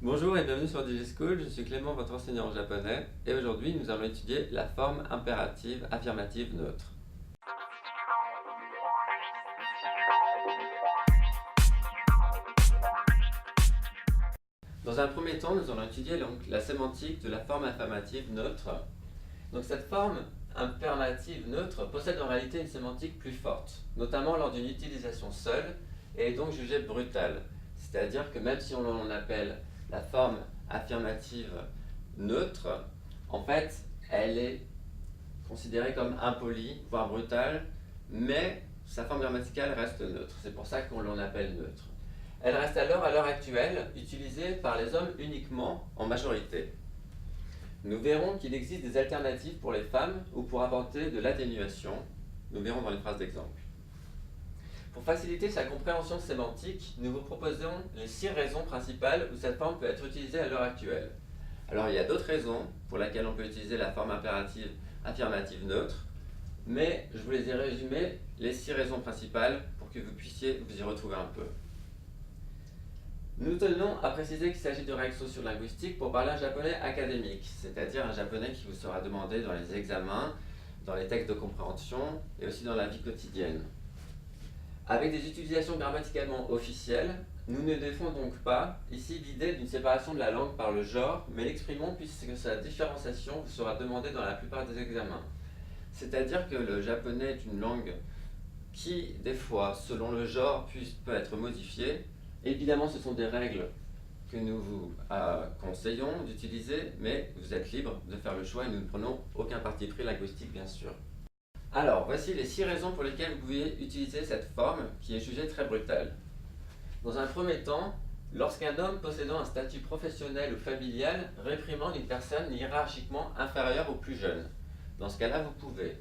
Bonjour et bienvenue sur DigiSchool, je suis Clément, votre enseignant en japonais, et aujourd'hui nous allons étudier la forme impérative affirmative neutre. Dans un premier temps, nous allons étudier donc la sémantique de la forme affirmative neutre. Donc cette forme impérative neutre possède en réalité une sémantique plus forte, notamment lors d'une utilisation seule, et est donc jugée brutale. C'est-à-dire que même si on en appelle la forme affirmative neutre, en fait, elle est considérée comme impolie, voire brutale, mais sa forme grammaticale reste neutre. C'est pour ça qu'on l'en appelle neutre. Elle reste alors, à l'heure actuelle, utilisée par les hommes uniquement en majorité. Nous verrons qu'il existe des alternatives pour les femmes ou pour apporter de l'atténuation. Nous verrons dans les phrases d'exemple. Pour faciliter sa compréhension sémantique, nous vous proposons les 6 raisons principales où cette forme peut être utilisée à l'heure actuelle. Alors il y a d'autres raisons pour lesquelles on peut utiliser la forme impérative affirmative neutre, mais je vous les ai résumées, les 6 raisons principales, pour que vous puissiez vous y retrouver un peu. Nous tenons à préciser qu'il s'agit de règles sociolinguistiques pour parler un japonais académique, c'est-à-dire un japonais qui vous sera demandé dans les examens, dans les textes de compréhension et aussi dans la vie quotidienne. Avec des utilisations grammaticalement officielles, nous ne défendons donc pas ici l'idée d'une séparation de la langue par le genre, mais l'exprimons puisque sa différenciation vous sera demandée dans la plupart des examens. C'est-à-dire que le japonais est une langue qui, des fois, selon le genre, peut être modifiée. Évidemment, ce sont des règles que nous vous conseillons d'utiliser, mais vous êtes libre de faire le choix et nous ne prenons aucun parti pris linguistique, bien sûr. Alors, voici les 6 raisons pour lesquelles vous pouvez utiliser cette forme qui est jugée très brutale. Dans un premier temps, lorsqu'un homme possédant un statut professionnel ou familial réprimande une personne hiérarchiquement inférieure ou plus jeune. Dans ce cas-là, vous pouvez.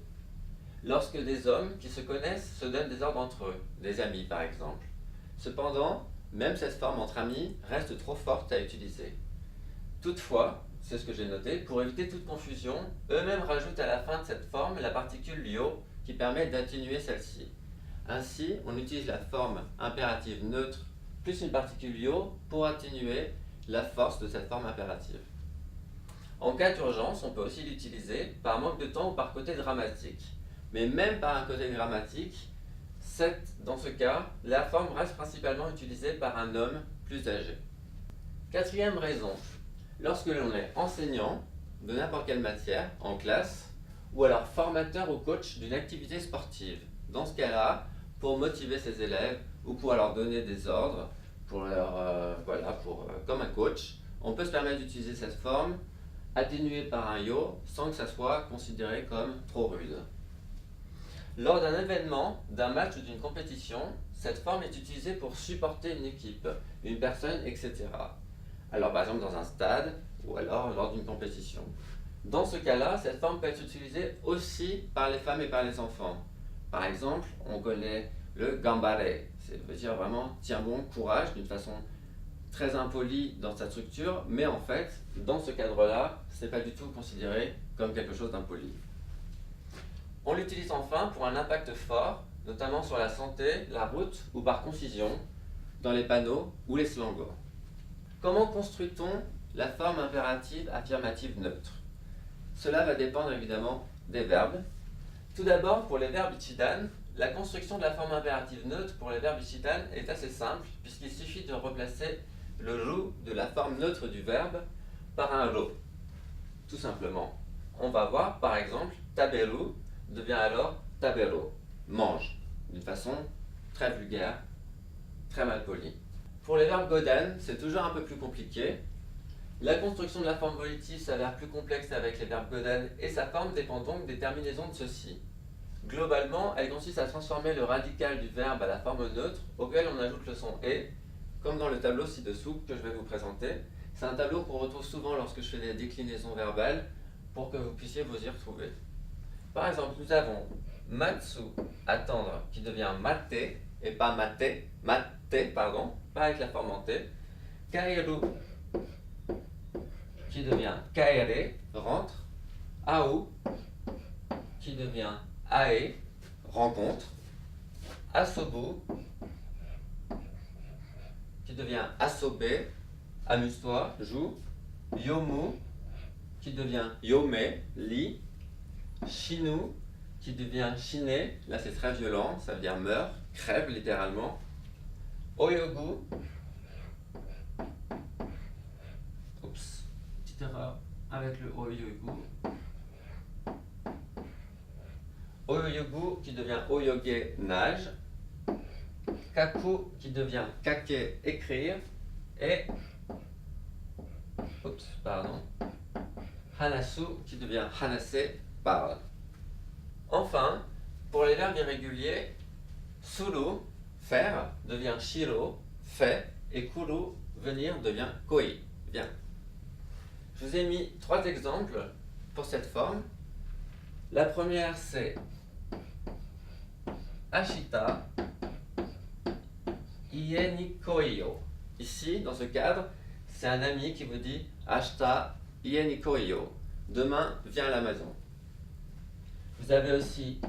Lorsque des hommes qui se connaissent se donnent des ordres entre eux, des amis par exemple. Cependant, même cette forme entre amis reste trop forte à utiliser. Toutefois, c'est ce que j'ai noté, pour éviter toute confusion, eux-mêmes rajoutent à la fin de cette forme la particule lyo qui permet d'atténuer celle-ci. Ainsi, on utilise la forme impérative neutre plus une particule lyo pour atténuer la force de cette forme impérative. En cas d'urgence, on peut aussi l'utiliser par manque de temps ou par côté dramatique. Mais même par un côté grammatique, dans ce cas, la forme reste principalement utilisée par un homme plus âgé. Quatrième raison, lorsque l'on est enseignant de n'importe quelle matière en classe, ou alors formateur ou coach d'une activité sportive. Dans ce cas-là, pour motiver ses élèves ou pour leur donner des ordres, comme un coach, on peut se permettre d'utiliser cette forme atténuée par un yo sans que ça soit considéré comme trop rude. Lors d'un événement, d'un match ou d'une compétition, cette forme est utilisée pour supporter une équipe, une personne, etc. Alors par exemple dans un stade ou alors lors d'une compétition. Dans ce cas-là, cette forme peut être utilisée aussi par les femmes et par les enfants. Par exemple, on connaît le gambare, ça veut dire vraiment tiens bon, courage, d'une façon très impolie dans sa structure, mais en fait, dans ce cadre-là, ce n'est pas du tout considéré comme quelque chose d'impoli. On l'utilise enfin pour un impact fort, notamment sur la santé, la route ou par concision, dans les panneaux ou les slogans. Comment construit-on la forme impérative affirmative neutre? Cela va dépendre évidemment des verbes. Tout d'abord, pour les verbes ichidan, la construction de la forme impérative neutre pour les verbes ichidan est assez simple, puisqu'il suffit de remplacer le ru de la forme neutre du verbe par un ro. Tout simplement. On va voir, par exemple, taberu devient alors tabero, mange, d'une façon très vulgaire, très mal polie. Pour les verbes godan, c'est toujours un peu plus compliqué. La construction de la forme volitive s'avère plus complexe avec les verbes godan et sa forme dépend donc des terminaisons de ceux-ci. Globalement, elle consiste à transformer le radical du verbe à la forme neutre, auquel on ajoute le son e, comme dans le tableau ci-dessous que je vais vous présenter. C'est un tableau qu'on retrouve souvent lorsque je fais des déclinaisons verbales, pour que vous puissiez vous y retrouver. Par exemple, nous avons matsu, attendre, qui devient mate, et pas mate, pardon, pas avec la forme en t. Kaeru, qui devient kaere, rentre. Au, qui devient ae, rencontre. Asobu, qui devient asobe, amuse-toi, joue. Yomu, qui devient yome, lit. Shinu, qui devient shine, là c'est très violent, ça veut dire meurt, crève littéralement. Oyogu, oups, petite erreur avec le oyogu. Oyogu qui devient oyoge, nage. Kaku qui devient kake, écrire. Et hanasu qui devient hanase, parle. Enfin, pour les verbes irréguliers, suru, faire, devient shiro, fait, et kuru, venir, devient koi, bien. Je vous ai mis 3 exemples pour cette forme. La première, c'est ashita ie ni koi yo. Ici, dans ce cadre, c'est un ami qui vous dit ashita ie ni koi yo. Demain, viens à la maison. Vous avez aussi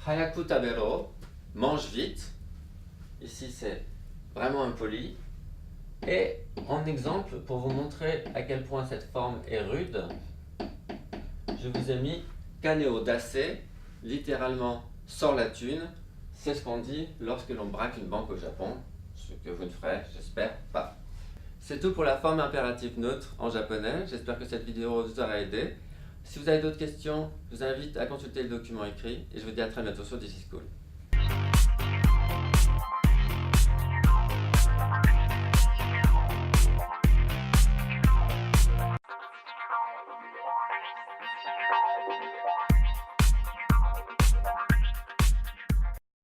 hayaku tabero, mange vite. Ici, c'est vraiment impoli. Et en exemple, pour vous montrer à quel point cette forme est rude, je vous ai mis kaneo dase, littéralement sors la thune. C'est ce qu'on dit lorsque l'on braque une banque au Japon, ce que vous ne ferez, j'espère, pas. C'est tout pour la forme impérative neutre en japonais. J'espère que cette vidéo vous aura aidé. Si vous avez d'autres questions, je vous invite à consulter le document écrit et je vous dis à très bientôt sur DC School.